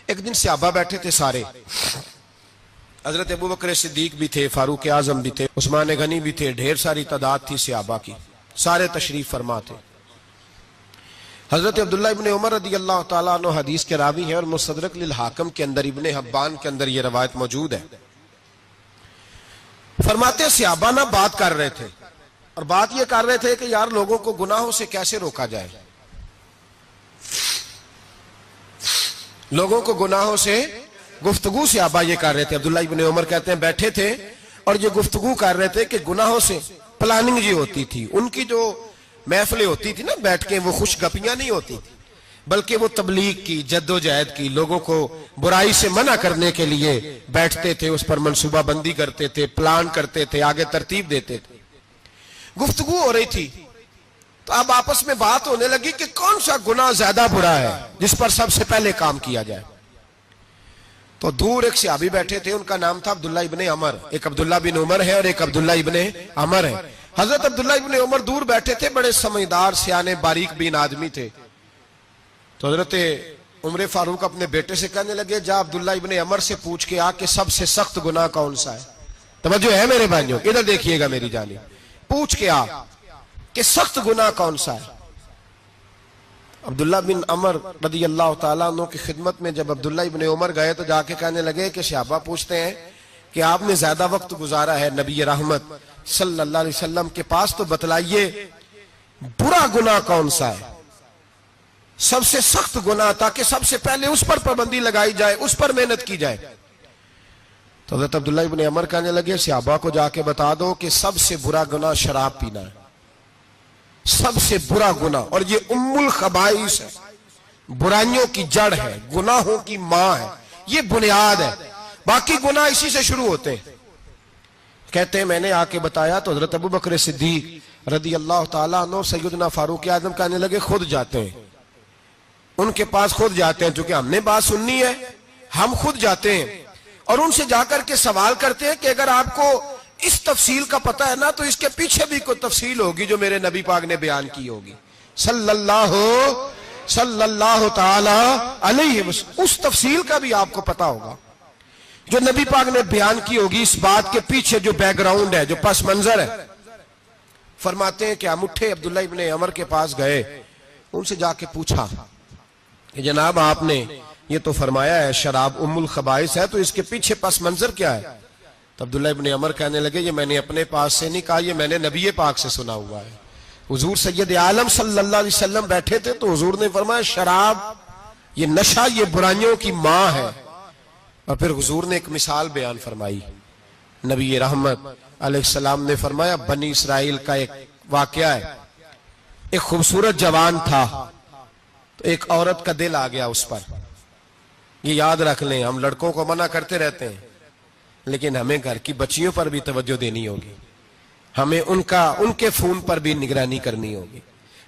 ایک دن صحابہ بیٹھے تھے سارے، حضرت ابو بکر صدیق بھی تھے، فاروق اعظم بھی تھے، عثمان غنی بھی تھے، ڈھیر ساری تعداد تھی صحابہ کی، سارے تشریف فرما تھے۔ حضرت عبداللہ ابن عمر رضی اللہ تعالیٰ عنہ حدیث کے راوی ہیں، اور مستدرک للحاکم کے اندر، ابن حبان کے اندر یہ روایت موجود ہے۔ فرماتے ہیں صحابہ نہ بات کر رہے تھے، اور بات یہ کر رہے تھے کہ یار لوگوں کو گناہوں سے کیسے روکا جائے، لوگوں کو گناہوں سے گفتگو صحابہ یہ کر رہے تھے۔ عبداللہ ابن عمر کہتے ہیں بیٹھے تھے اور یہ گفتگو کر رہے تھے کہ گناہوں سے پلاننگ یہ ہوتی تھی، ان کی جو محفلیں ہوتی تھی نا بیٹھ کے، وہ خوش گپیاں نہیں ہوتی تھی، بلکہ وہ تبلیغ کی، جد و جہد کی، لوگوں کو برائی سے منع کرنے کے لیے بیٹھتے تھے، اس پر منصوبہ بندی کرتے تھے، پلان کرتے تھے، آگے ترتیب دیتے تھے۔ گفتگو ہو رہی تھی تو اب آپس میں بات ہونے لگی کہ کون سا گناہ زیادہ برا ہے جس پر سب سے پہلے کام کیا جائے۔ تو دور ایک صحابی بیٹھے تھے، ان کا نام تھا عبداللہ ابن عمر، ایک عبداللہ بن عمر ہے اور ایک عبداللہ ابن عمر ہے۔ حضرت عبداللہ ابن عمر دور بیٹھے تھے، بڑے سمجھدار سیانے باریک بین آدمی تھے۔ تو حضرت عمر فاروق اپنے بیٹے سے کہنے لگے جا عبداللہ ابن عمر سے پوچھ کے آ کہ سب سے سخت گناہ کون سا ہے۔ توجہ ہے میرے بھائیوں، ادھر دیکھیے گا میری جانب، پوچھ کے آ کہ سخت گناہ کون سا ہے۔ عبداللہ بن عمر رضی اللہ تعالیٰ عنہ کی خدمت میں جب عبداللہ ابن عمر گئے تو جا کے کہنے لگے کہ صحابہ پوچھتے ہیں کہ آپ نے زیادہ وقت گزارا ہے نبی رحمت صلی اللہ علیہ وسلم کے پاس، تو بتلائیے برا گناہ کون سا ہے، سب سے سخت گناہ، تاکہ سب سے پہلے اس پر پابندی لگائی جائے، اس پر محنت کی جائے۔ تو حضرت عبداللہ ابن عمر کہنے لگے صحابہ کو جا کے بتا دو کہ سب سے برا گناہ شراب پینا ہے، سب سے برا گناہ، اور یہ ام الخبائث ہے، برائیوں کی جڑ ہے، گناہوں کی ماں ہے، یہ بنیاد ہے، باقی گناہ اسی سے شروع ہوتے ہیں۔ کہتے ہیں میں نے آ کے بتایا تو حضرت ابو بکر صدیق رضی اللہ تعالیٰ عنہ سیدنا فاروق اعظم کہنے لگے خود جاتے ہیں، ان کے پاس خود جاتے ہیں، چونکہ ہم نے بات سننی ہے ہم خود جاتے ہیں اور ان سے جا کر کے سوال کرتے ہیں کہ اگر آپ کو اس تفصیل کا پتہ ہے نا تو اس کے پیچھے بھی کوئی تفصیل ہوگی جو میرے نبی پاک نے بیان کی ہوگی صلی اللہ تعالی علیہ وسلم، اس تفصیل کا بھی آپ کو پتہ ہوگا جو نبی پاک نے بیان کی ہوگی، اس بات کے پیچھے جو بیک گراؤنڈ ہے، جو پس منظر ہے۔ فرماتے ہیں کہ ہم اٹھے، عبداللہ ابن عمر کے پاس گئے، ان سے جا کے پوچھا کہ جناب آپ نے یہ تو فرمایا ہے شراب ام الخبائث ہے، تو اس کے پیچھے پس منظر کیا ہے؟ تو عبداللہ ابن عمر کہنے لگے یہ میں نے اپنے پاس سے نہیں کہا، یہ میں نے نبی پاک سے سنا ہوا ہے۔ حضور سید عالم صلی اللہ علیہ وسلم بیٹھے تھے تو حضور نے فرمایا شراب یہ نشہ، یہ برائیوں کی ماں ہے۔ اور پھر حضور نے ایک مثال بیان فرمائی، نبی رحمت علیہ السلام نے فرمایا بنی اسرائیل کا ایک واقعہ ہے، ایک خوبصورت جوان تھا تو ایک عورت کا دل آ گیا اس پر۔ یہ یاد رکھ لیں، ہم لڑکوں کو منع کرتے رہتے ہیں لیکن ہمیں گھر کی بچیوں پر بھی توجہ دینی ہوگی، ہمیں ان کے فون پر بھی نگرانی کرنی ہوگی،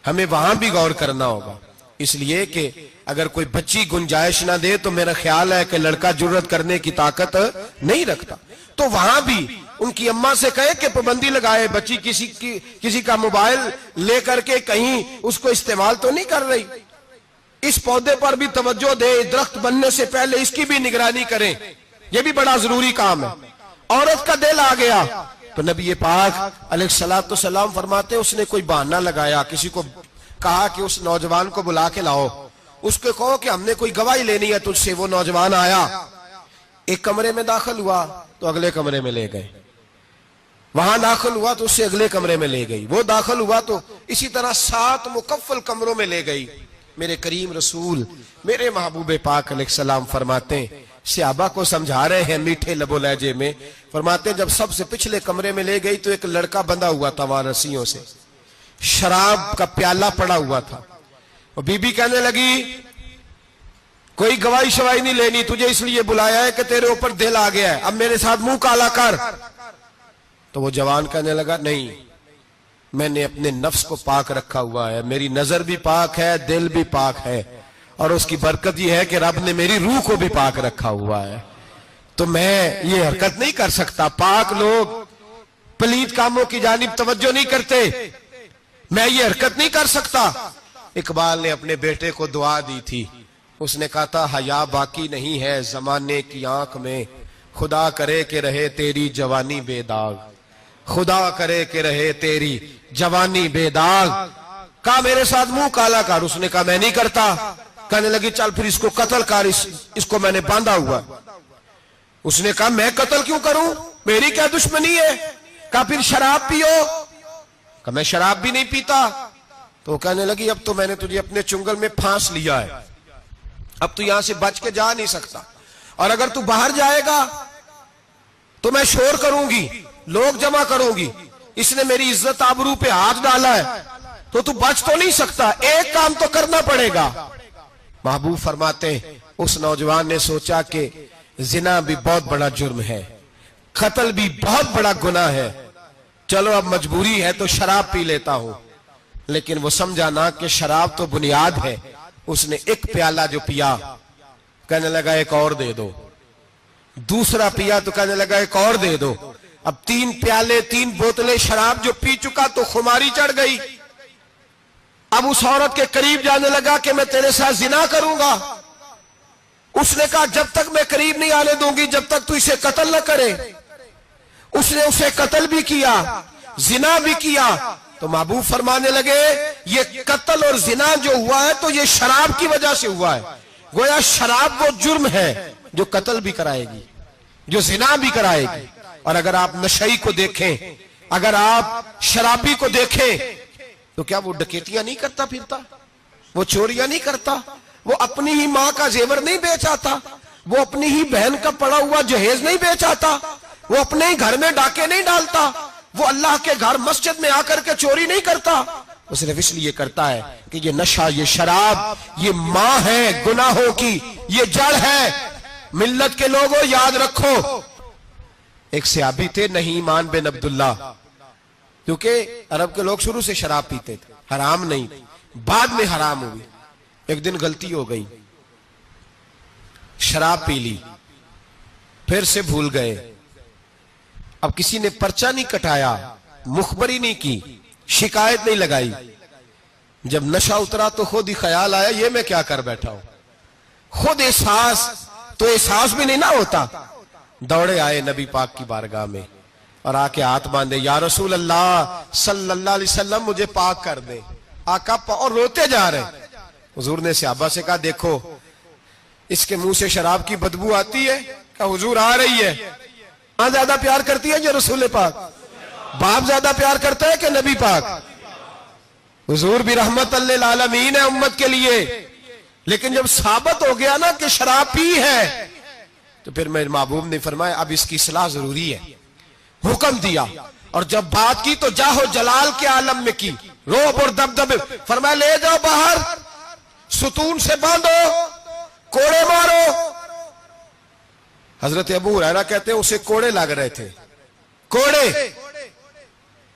ہمیں وہاں بھی غور کرنا ہوگا، اس لیے کہ اگر کوئی بچی گنجائش نہ دے تو میرا خیال ہے کہ لڑکا جرت کرنے کی طاقت نہیں رکھتا۔ تو وہاں بھی ان کی اماں سے کہے کہ پابندی لگائے، بچی کسی کا موبائل لے کر کے کہیں اس کو استعمال تو نہیں کر رہی، اس پودے پر بھی توجہ دے، درخت بننے سے پہلے اس کی بھی نگرانی کریں، یہ بھی بڑا ضروری کام ہے۔ عورت کا دل آ گیا تو نبی پاک علیہ السلام فرماتے اس نے کوئی بہانہ لگایا، کسی کو کہا کہ اس نوجوان کو بلا کے لاؤ، اس کو کہو کہ ہم نے کوئی گواہی لینی ہے تجھ سے۔ وہ نوجوان آیا، ایک کمرے میں داخل ہوا تو اگلے کمرے میں لے گئے، وہاں داخل ہوا تو اس سے اگلے کمرے میں لے گئی، وہ داخل ہوا تو اسی طرح 7 مکفل کمروں میں لے گئی۔ میرے کریم رسول میرے محبوب پاک علیہ السلام فرماتے ہیں، صحابہ کو سمجھا رہے ہیں میٹھے لب و لہجے میں، فرماتے ہیں جب سب سے پچھلے کمرے میں لے گئی تو ایک لڑکا بندھا ہوا تھا وہاں رسیوں سے، شراب کا پیالہ پڑا ہوا تھا، اور بی بی کہنے لگی کوئی گواہی شواہی نہیں لینی، تجھے اس لیے بلایا ہے کہ تیرے اوپر دل آ گیا ہے، اب میرے ساتھ منہ کالا کر۔ تو وہ جوان کہنے لگا نہیں، میں نے اپنے نفس کو پاک رکھا ہوا ہے، میری نظر بھی پاک ہے، دل بھی پاک ہے، اور اس کی برکت یہ ہے کہ رب نے میری روح کو بھی پاک رکھا ہوا ہے، تو میں یہ حرکت نہیں کر سکتا۔ پاک لوگ پلید کاموں کی جانب توجہ نہیں کرتے، میں یہ حرکت نہیں کر سکتا۔ اقبال نے اپنے بیٹے کو دعا دی تھی، اس نے کہا تھا حیا باقی نہیں ہے زمانے کی آنکھ میں، خدا کرے کہ رہے تیری جوانی بے داغ، خدا کرے کہ رہے تیری جوانی بے داغ۔ کہا میرے ساتھ منہ کالا کر، اس نے کہا میں نہیں کرتا۔ کہنے لگی چل پھر اس کو قتل کر، اس کو میں نے باندھا ہوا۔ اس نے کہا میں قتل کیوں کروں، میری کیا دشمنی ہے؟ کہا پھر شراب پیو۔ کہا میں شراب بھی نہیں پیتا۔ تو کہنے لگی اب تو میں نے تجھے اپنے چنگل میں پھانس لیا ہے، اب تو یہاں سے بچ کے جا نہیں سکتا، اور اگر تو باہر جائے گا تو میں شور کروں گی، لوگ جمع کروں گی، اس نے میری عزت آبرو پہ ہاتھ ڈالا ہے، تو بچ تو نہیں سکتا، ایک کام تو کرنا پڑے گا۔ محبوب فرماتے ہیں اس نوجوان نے سوچا کہ زنا بھی بہت بڑا جرم ہے، قتل بھی بہت بڑا گناہ ہے، چلو اب مجبوری ہے تو شراب پی لیتا ہوں۔ لیکن وہ سمجھا نہ کہ شراب تو بنیاد ہے۔ اس نے ایک پیالہ جو پیا، کہنے لگا ایک اور دے دو، دوسرا پیا تو کہنے لگا ایک اور دے دو۔ اب 3 پیالے 3 بوتلیں شراب جو پی چکا تو خماری چڑھ گئی۔ اب اس عورت کے قریب جانے لگا کہ میں تیرے ساتھ زنا کروں گا۔ اس نے کہا جب تک میں قریب نہیں آنے دوں گی جب تک تو اسے قتل نہ کرے۔ اس نے اسے قتل بھی کیا، زنا بھی کیا۔ تو محبوب فرمانے لگے یہ قتل اور زنا جو ہوا ہے تو یہ شراب کی وجہ سے ہوا ہے۔ گویا شراب وہ جرم ہے جو قتل بھی کرائے گی، جو زنا بھی کرائے گی۔ اور اگر آپ نشئی کو دیکھیں، اگر آپ شرابی کو دیکھیں تو کیا وہ ڈکیتیاں نہیں کرتا پھرتا، وہ چوریاں نہیں کرتا، وہ اپنی ہی ماں کا زیور نہیں بیچ آتا، وہ اپنی ہی بہن کا پڑا ہوا جہیز نہیں بیچ آتا، وہ اپنے ہی گھر میں ڈاکے نہیں ڈالتا، وہ اللہ کے گھر مسجد میں آ کر کے چوری نہیں کرتا۔ وہ صرف اس لیے کرتا ہے کہ یہ نشہ، یہ شراب، یہ ماں ہے گناہوں کی، یہ جڑ ہے۔ ملت کے لوگوں یاد رکھو، ایک صحابی تھے نعمان بن عبداللہ، کیونکہ عرب کے لوگ شروع سے شراب پیتے تھے، حرام نہیں، بعد میں حرام ہوئی۔ ایک دن غلطی ہو گئی، شراب پی لی، پھر سے بھول گئے۔ اب کسی نے پرچہ نہیں کٹایا، مخبری نہیں کی، شکایت نہیں لگائی۔ جب نشہ اترا تو خود ہی خیال آیا یہ میں کیا کر بیٹھا ہوں، خود احساس بھی نہیں نہ ہوتا۔ دوڑے آئے نبی پاک کی بارگاہ میں اور آ کے ہاتھ باندھے، یا رسول اللہ صلی اللہ علیہ وسلم مجھے پاک کر دیں۔ آقا اور روتے جا رہے۔ حضور نے صحابہ سے کہا دیکھو اس کے منہ سے شراب کی بدبو آتی ہے؟ کہا حضور آ رہی ہے۔ ماں زیادہ پیار کرتی ہے جو رسول پاک؟ باپ زیادہ پیار کرتا ہے کہ نبی پاک؟ حضور بھی رحمت للعالمین ہے امت کے لیے، لیکن جب ثابت ہو گیا نا کہ شراب پی ہے تو پھر میرے محبوب نے فرمایا اب اس کی اصلاح ضروری ہے، حکم دیا۔ اور جب بات کی تو جاہو جلال کے عالم میں کی، روب اور دبدبے، فرمایا لے جاؤ باہر، ستون سے باندھو، کوڑے مارو۔ حضرت ابو ہریرہ کہتے ہیں اسے کوڑے لگ رہے تھے، کوڑے۔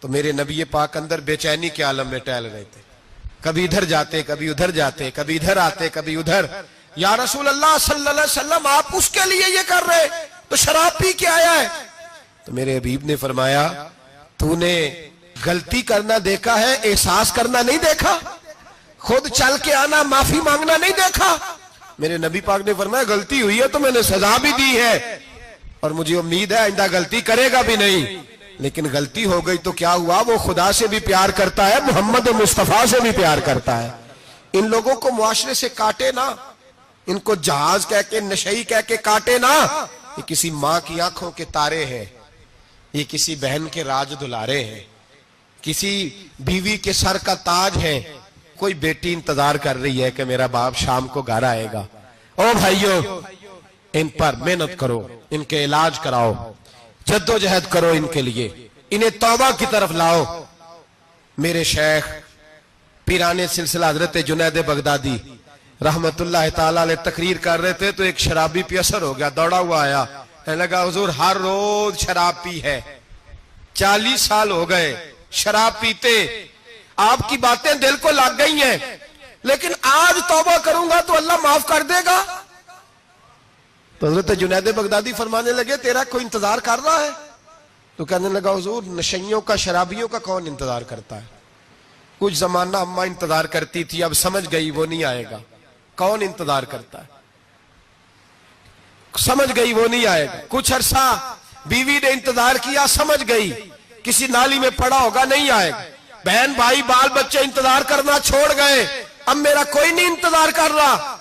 تو میرے نبی پاک اندر بے چینی کے عالم میں ٹہل رہے تھے، کبھی ادھر جاتے کبھی ادھر جاتے، کبھی ادھر آتے کبھی ادھر۔ یا رسول اللہ صلی اللہ علیہ وسلم آپ اس کے لیے یہ کر رہے تو شراب پی کے آیا ہے۔ تو میرے حبیب نے فرمایا تو نے غلطی کرنا دیکھا ہے، احساس کرنا نہیں دیکھا، خود چل کے آنا معافی مانگنا نہیں دیکھا۔ میرے نبی پاک نے فرمایا غلطی ہوئی ہے تو میں نے سزا بھی دی ہے اور مجھے امید ہے آئندہ غلطی کرے گا بھی نہیں، لیکن غلطی ہو گئی تو کیا ہوا، وہ خدا سے بھی پیار کرتا ہے، محمد مصطفیٰ سے بھی پیار کرتا ہے۔ ان لوگوں کو معاشرے سے کاٹے نہ، ان کو جہاز کہہ کے نشئی کہہ کے کاٹے نہ۔ یہ کسی ماں کی آنکھوں کے تارے ہیں، یہ کسی بہن کے راج دلارے ہیں، کسی بیوی کے سر کا تاج ہے۔ کوئی بیٹی انتظار کر رہی ہے کہ میرا باپ شام کو گھر آئے گا۔ او بھائیو، ان پر محنت کرو، ان کے علاج کراؤ، جد و جہد کرو ان کے لیے، انہیں توبہ کی طرف لاؤ۔ میرے شیخ پیرانے سلسلہ حضرت جنید بغدادی رحمت اللہ تعالیٰ علیہ تقریر کر رہے تھے تو ایک شرابی پہ اثر ہو گیا، دوڑا ہوا آیا، کہنے لگا حضور ہر روز شراب پی ہے، 40 سال ہو گئے شراب پیتے، آپ کی باتیں دل کو لگ گئی ہیں، لیکن آج توبہ کروں گا تو اللہ معاف کر دے گا۔ تو حضرت جنید بغدادی فرمانے لگے تیرا کوئی انتظار کر رہا ہے؟ تو کہنے لگا حضور نشئیوں کا، شرابیوں کا کون انتظار کرتا ہے؟ کچھ زمانہ اماں انتظار کرتی تھی، اب سمجھ گئی وہ نہیں آئے گا، کون انتظار کرتا ہے؟ سمجھ گئی وہ نہیں آئے گا. کچھ عرصہ بیوی نے انتظار کیا, سمجھ گئی کسی نالی میں پڑا ہوگا, نہیں آئے گا. بہن بھائی بال بچے انتظار کرنا چھوڑ گئے, اب میرا کوئی نہیں انتظار کر رہا.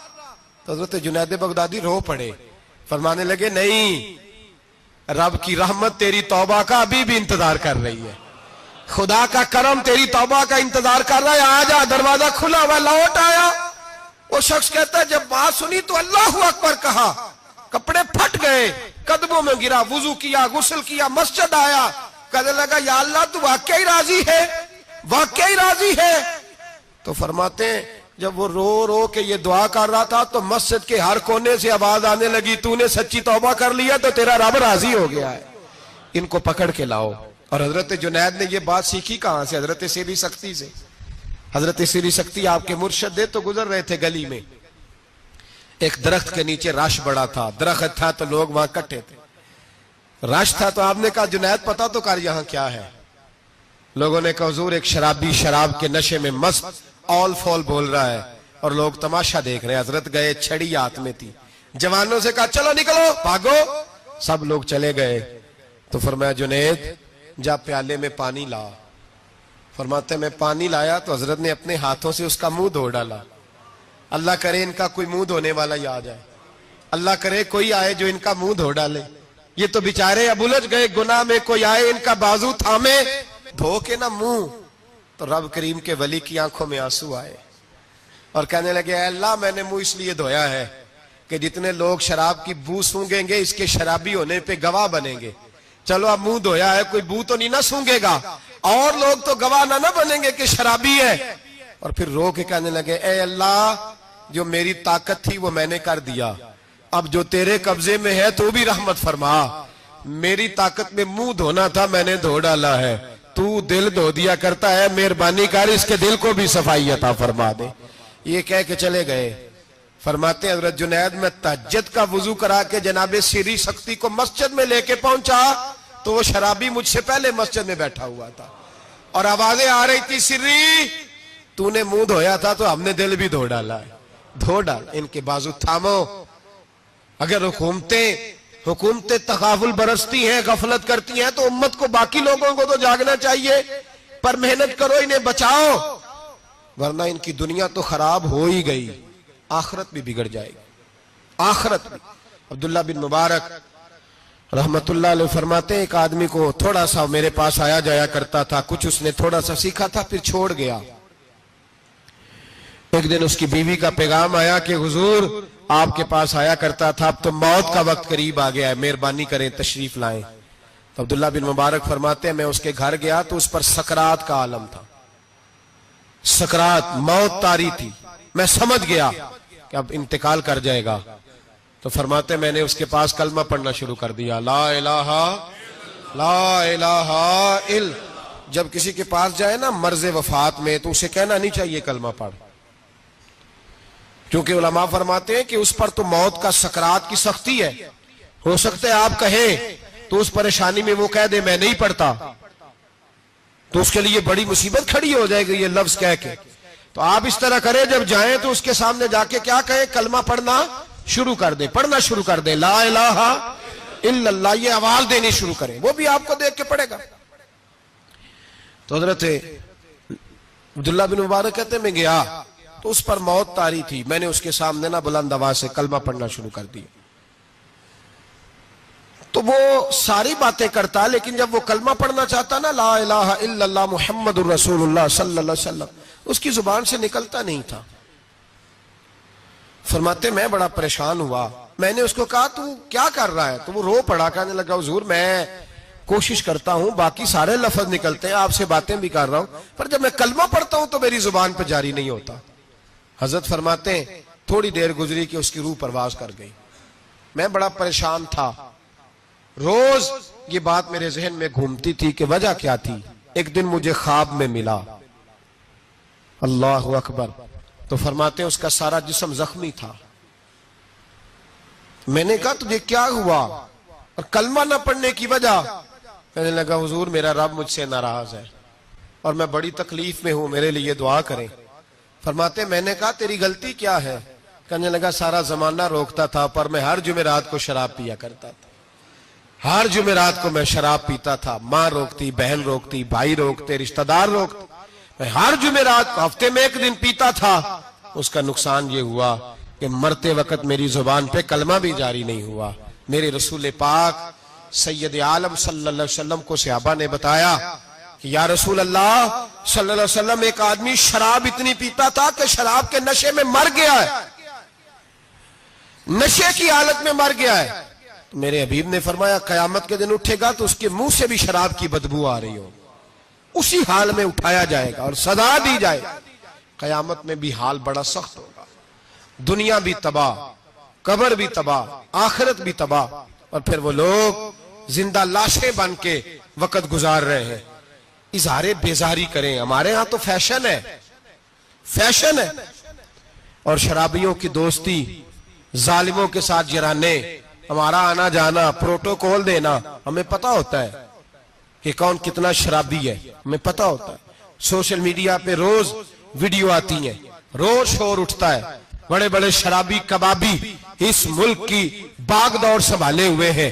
تو حضرت جنید بغدادی رو پڑے, فرمانے لگے نہیں, رب کی رحمت تیری توبہ کا ابھی بھی انتظار کر رہی ہے, خدا کا کرم تیری توبہ کا انتظار کر رہا ہے, آ جا, دروازہ کھلا ہوا. لوٹ آیا. وہ شخص کہتا ہے جب بات سنی تو اللہ اکبر کہا, کپڑے پھٹ گئے, قدموں میں گرا, وضو کیا, غسل کیا, مسجد آیا, کہنے لگا یا اللہ تو واقعی راضی ہے, واقعی راضی ہے. تو فرماتے ہیں جب وہ رو رو کے یہ دعا کر رہا تھا تو مسجد کے ہر کونے سے آواز آنے لگی, تو نے سچی توبہ کر لیا تو تیرا رب راضی ہو گیا ہے, ان کو پکڑ کے لاؤ. اور حضرت جنید نے یہ بات سیکھی کہاں سے؟ حضرت سیری سختی سے. حضرت سیری سختی آپ کے مرشد دے تو گزر رہے تھے گلی میں, ایک درخت کے نیچے رش بڑا تھا, درخت تھا تو لوگ وہاں کٹے تھے, رش تھا. تو آپ نے کہا جنید پتا تو کر یہاں کیا ہے. لوگوں نے کہا حضور ایک شرابی شراب کے نشے میں مست آل فول بول رہا ہے اور لوگ تماشا دیکھ رہے ہیں. حضرت گئے, چھڑی ہاتھ میں تھی, جوانوں سے کہا چلو نکلو بھاگو. سب لوگ چلے گئے. تو فرمایا جنید جا پیالے میں پانی لا. فرماتے میں پانی لایا تو حضرت نے اپنے ہاتھوں سے اس کا منہ دھو ڈالا. اللہ کرے ان کا کوئی منہ دھونے والا یاد آئے, اللہ کرے کوئی آئے جو ان کا منہ دھو ڈالے. یہ تو بیچارے اب الجھ گئے گناہ میں, کوئی آئے ان کا بازو تھامے, دھو کے نہ منہ. تو رب کریم کے ولی کی آنکھوں میں آنسو آئے اور کہنے لگے اے اللہ میں نے منہ اس لیے دھویا ہے کہ جتنے لوگ شراب کی بو سونگیں گے اس کے شرابی ہونے پہ گواہ بنیں گے. چلو اب منہ دھویا ہے, کوئی بو تو نہیں نہ سونگے گا, اور لوگ تو گواہ نہ بنیں گے کہ شرابی ہے. اور پھر رو کے کہنے لگے اے اللہ جو میری طاقت تھی وہ میں نے کر دیا, اب جو تیرے قبضے میں ہے تو بھی رحمت فرما. میری طاقت میں منہ دھونا تھا, میں نے دھو ڈالا ہے, تو دل دھو دیا کرتا ہے, مہربانی کر اس کے دل کو بھی صفائی عطا فرما دے. یہ کہہ کے چلے گئے. فرماتے ہیں حضرت جنید میں تہجد کا وضو کرا کے جناب سیری سختی کو مسجد میں لے کے پہنچا تو وہ شرابی مجھ سے پہلے مسجد میں بیٹھا ہوا تھا اور آوازیں آ رہی تھی, سری تو نے منہ دھویا تھا تو ہم نے دل بھی دھو ڈالا ہے, دھو ڈال. ان کے بازو تھامو. اگر حکومتیں تغافل برستی ہیں, غفلت کرتی ہیں تو امت کو, باقی لوگوں کو تو جاگنا چاہیے, پر محنت کرو, انہیں بچاؤ, ورنہ ان کی دنیا تو خراب ہو ہی گئی, آخرت بھی بگڑ جائے گی, آخرت بھی. عبداللہ بن مبارک رحمت اللہ علیہ فرماتے ہیں ایک آدمی کو تھوڑا سا میرے پاس آیا جایا کرتا تھا, کچھ اس نے تھوڑا سا سیکھا تھا پھر چھوڑ گیا. ایک دن اس کی بیوی کا پیغام آیا کہ حضور آپ کے پاس آیا کرتا تھا, اب تو موت کا وقت قریب آ گیا ہے, مہربانی کریں تشریف لائیں. تو عبداللہ بن مبارک فرماتے ہیں میں اس کے گھر گیا تو اس پر سکرات کا عالم تھا, سکرات, موت طاری تھی. میں سمجھ گیا کہ اب انتقال کر جائے گا. تو فرماتے میں نے اس کے پاس کلمہ پڑھنا شروع کر دیا, لا الہ الا. جب کسی کے پاس جائے نا مرض وفات میں تو اسے کہنا نہیں چاہیے کلمہ پڑھ, کیونکہ علماء فرماتے ہیں کہ اس پر تو موت کا سکرات کی سختی ہے. ہو سکتا ہے آپ کہیں تو اس پریشانی میں وہ کہہ دے میں نہیں پڑھتا, تو اس کے لیے بڑی مصیبت کھڑی ہو جائے گی یہ لفظ کہہ کے. تو آپ اس طرح کریں جب جائیں تو اس کے سامنے جا کے کیا کہیں, کلمہ پڑھنا شروع کر دیں, پڑھنا شروع کر دیں, لا الہ الا اللہ, یہ آواز دینی شروع کریں, وہ بھی آپ کو دیکھ کے پڑھے گا. تو حضرت عبداللہ بن مبارک کہتے میں گیا تو اس پر موت طاری تھی, میں نے اس کے سامنے نا بلند آواز سے کلمہ پڑھنا شروع کر دیا. تو وہ ساری باتیں کرتا, لیکن جب وہ کلمہ پڑھنا چاہتا نا لا الہ الا اللہ محمد الرسول اللہ صلی اللہ علیہ وسلم, اس کی زبان سے نکلتا نہیں تھا. فرماتے میں بڑا پریشان ہوا, میں نے اس کو کہا تو کیا کر رہا ہے؟ تو وہ رو پڑا, کہنے لگا حضور میں کوشش کرتا ہوں, باقی سارے لفظ نکلتے ہیں, آپ سے باتیں بھی کر رہا ہوں, پر جب میں کلمہ پڑھتا ہوں تو میری زبان پہ جاری نہیں ہوتا. حضرت فرماتے ہیں تھوڑی دیر گزری کہ اس کی روح پرواز کر گئی. میں بڑا پریشان تھا, روز یہ بات میرے ذہن میں گھومتی تھی کہ وجہ کیا تھی. ایک دن مجھے خواب میں ملا, اللہ اکبر. تو فرماتے ہیں اس کا سارا جسم زخمی تھا. میں نے کہا تجھے کیا ہوا اور کلمہ نہ پڑھنے کی وجہ؟ کہنے لگا حضور میرا رب مجھ سے ناراض ہے اور میں بڑی تکلیف میں ہوں, میرے لیے دعا کریں. فرماتے میں نے کہا تیری غلطی کیا ہے؟ کہنے لگا سارا زمانہ روکتا تھا پر میں ہر جمعرات کو شراب پیا کرتا تھا، ہر جمعرات کو میں شراب پیتا تھا، ماں روکتی، بہن روکتی، بھائی روکتے، رشتہ دار روکتے، میں ہر جمعرات کو ہفتے میں ایک دن پیتا تھا۔ اس کا نقصان یہ ہوا کہ مرتے وقت میری زبان پہ کلمہ بھی جاری نہیں ہوا۔ میرے رسول پاک سید عالم صلی اللہ علیہ وسلم کو صحابہ نے بتایا کہ یا رسول اللہ صلی اللہ علیہ وسلم، ایک آدمی شراب اتنی پیتا تھا کہ شراب کے نشے میں مر گیا ہے، نشے کی حالت میں مر گیا ہے۔ میرے حبیب نے فرمایا قیامت کے دن اٹھے گا تو اس کے منہ سے بھی شراب کی بدبو آ رہی ہو، اسی حال میں اٹھایا جائے گا اور سزا دی جائے گا۔ قیامت میں بھی حال بڑا سخت ہوگا، دنیا بھی تباہ، قبر بھی تباہ، آخرت بھی تباہ، اور پھر وہ لوگ زندہ لاشیں بن کے وقت گزار رہے ہیں۔ اظہار بیزاری کریں، ہمارے ہاں تو فیشن ہے، فیشن ہے، اور شرابیوں کی دوستی، ظالموں کے ساتھ جرانے، ہمارا آنا جانا، پروٹوکول دینا، ہمیں پتا ہوتا ہے کہ کون کتنا شرابی ہے، ہمیں پتا ہوتا ہے۔ سوشل میڈیا پہ روز ویڈیو آتی ہیں، روز شور اٹھتا ہے، بڑے بڑے شرابی کبابی اس ملک کی باغ دور سنبھالے ہوئے ہیں،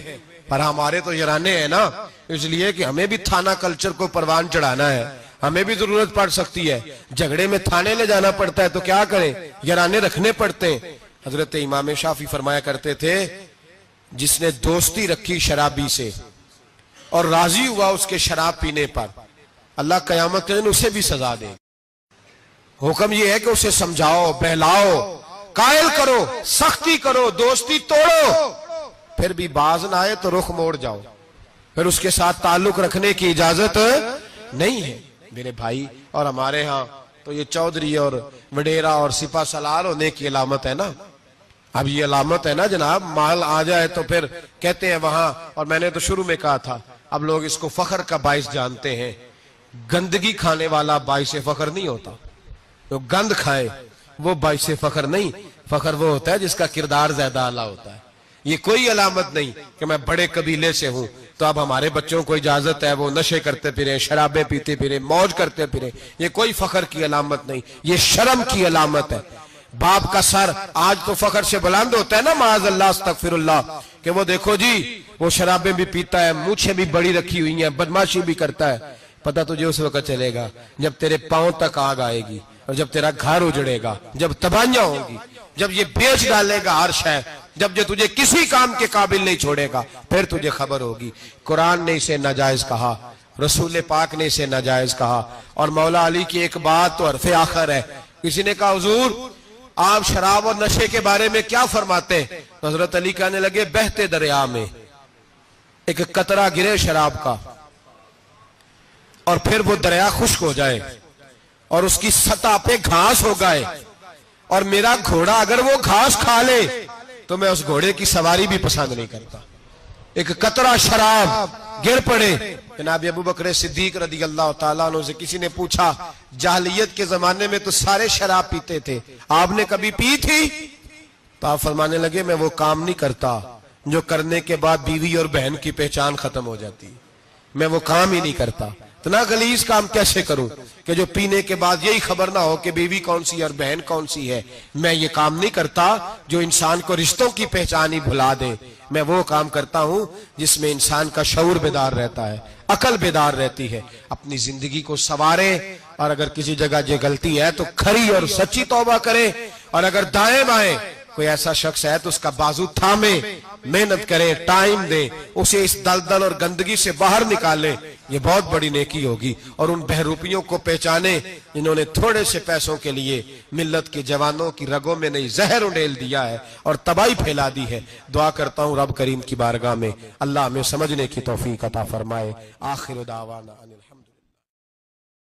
پر ہمارے تو جرانے ہیں نا، اس لیے کہ ہمیں بھی تھانہ کلچر کو پروان چڑھانا ہے، ہمیں بھی ضرورت پڑ سکتی ہے، جھگڑے میں تھانے لے جانا پڑتا ہے تو کیا کریں، جرانے رکھنے پڑتے ہیں۔ حضرت امام شافعی فرمایا کرتے تھے جس نے دوستی رکھی شرابی سے اور راضی ہوا اس کے شراب پینے پر، اللہ قیامت کے دن اسے بھی سزا دے۔ حکم یہ ہے کہ اسے سمجھاؤ، بہلاؤ، قائل کرو، سختی کرو، دوستی توڑو، پھر بھی باز نہ آئے تو رخ موڑ جاؤ، پھر اس کے ساتھ تعلق رکھنے کی اجازت نہیں ہے۔ میرے بھائی، اور ہمارے ہاں تو یہ چودھری اور وڈیرا اور سپہ سالار ہونے کی علامت ہے نا، اب یہ علامت ہے نا جناب، مال آ جائے تو پھر کہتے ہیں وہاں، اور میں نے تو شروع میں کہا تھا اب لوگ اس کو فخر کا باعث جانتے ہیں۔ گندگی کھانے والا باعث فخر نہیں ہوتا، جو گند کھائے وہ باعث فخر نہیں، فخر وہ ہوتا ہے جس کا کردار زیادہ اعلیٰ ہوتا ہے۔ یہ کوئی علامت نہیں کہ میں بڑے قبیلے سے ہوں تو اب ہمارے بچوں کو اجازت ہے وہ نشے کرتے پھریں، شرابیں پیتے پھریں، موج کرتے پھریں، یہ کوئی فخر کی علامت نہیں، یہ شرم کی علامت ہے۔ باپ کا سر آج تو فخر سے بلند ہوتا ہے نا، معاذ اللہ استغفر اللہ، کہ وہ دیکھو جی وہ شرابیں بھی پیتا ہے، مونچھیں بھی بڑی رکھی ہوئی ہیں، بدماشی بھی کرتا ہے۔ پتہ تجھے اس وقت چلے گا جب تیرے پاؤں تک آگ آئے گی، اور جب تیرا گھر اجڑے گا، جب تباہیاں ہوں گی، جب یہ بیچ ڈالے گا ہر شے، جب یہ تجھے کسی کام کے قابل نہیں چھوڑے گا، پھر تجھے خبر ہوگی۔ قرآن نے اسے ناجائز کہا، رسول پاک نے اسے ناجائز کہا، اور مولا علی کی ایک بات تو حرف آخر ہے۔ کسی نے کہا حضور آپ شراب اور نشے کے بارے میں کیا فرماتے ہیں؟ حضرت علی کہنے لگے بہتے دریا میں ایک قطرہ گرے شراب کا اور پھر وہ دریا خشک ہو جائے اور اس کی سطح پہ گھاس ہو گئے، اور میرا گھوڑا اگر وہ گھاس کھا لے تو میں اس گھوڑے کی سواری بھی پسند نہیں کرتا۔ ایک قطرہ شراب گر پڑے۔ جناب ابو بکر صدیق رضی اللہ تعالیٰ عنہ سے کسی نے پوچھا جاہلیت کے زمانے میں تو سارے شراب پیتے تھے، آپ نے کبھی پی تھی؟ تو آپ فرمانے لگے میں وہ کام نہیں کرتا جو کرنے کے بعد بیوی اور بہن کی پہچان ختم ہو جاتی، میں وہ کام ہی نہیں کرتا۔ اتنا غلیظ کام کیسے کروں کہ جو پینے کے بعد یہی خبر نہ ہو کہ بیوی کون سی اور بہن کون سی ہے۔ میں یہ کام نہیں کرتا جو انسان کو رشتوں کی پہچان ہی بھلا دے، میں وہ کام کرتا ہوں جس میں انسان کا شعور بیدار رہتا ہے، عقل بیدار رہتی ہے۔ اپنی زندگی کو سنوارے، اور اگر کسی جگہ یہ غلطی ہے تو کھری اور سچی توبہ کرے، اور اگر دائیں بائیں کوئی ایسا شخص ہے تو اس کا بازو تھامے، محنت کریں، ٹائم دیں، اسے اس دلدل اور گندگی سے باہر نکالیں، یہ بہت بڑی نیکی ہوگی۔ اور ان بہروپیوں کو پہچانے جنہوں نے تھوڑے سے پیسوں کے لیے ملت کے جوانوں کی رگوں میں نہیں زہر انڈیل دیا ہے اور تباہی پھیلا دی ہے۔ دعا کرتا ہوں رب کریم کی بارگاہ میں اللہ ہمیں سمجھنے کی توفیق عطا فرمائے۔ آخر دعوانا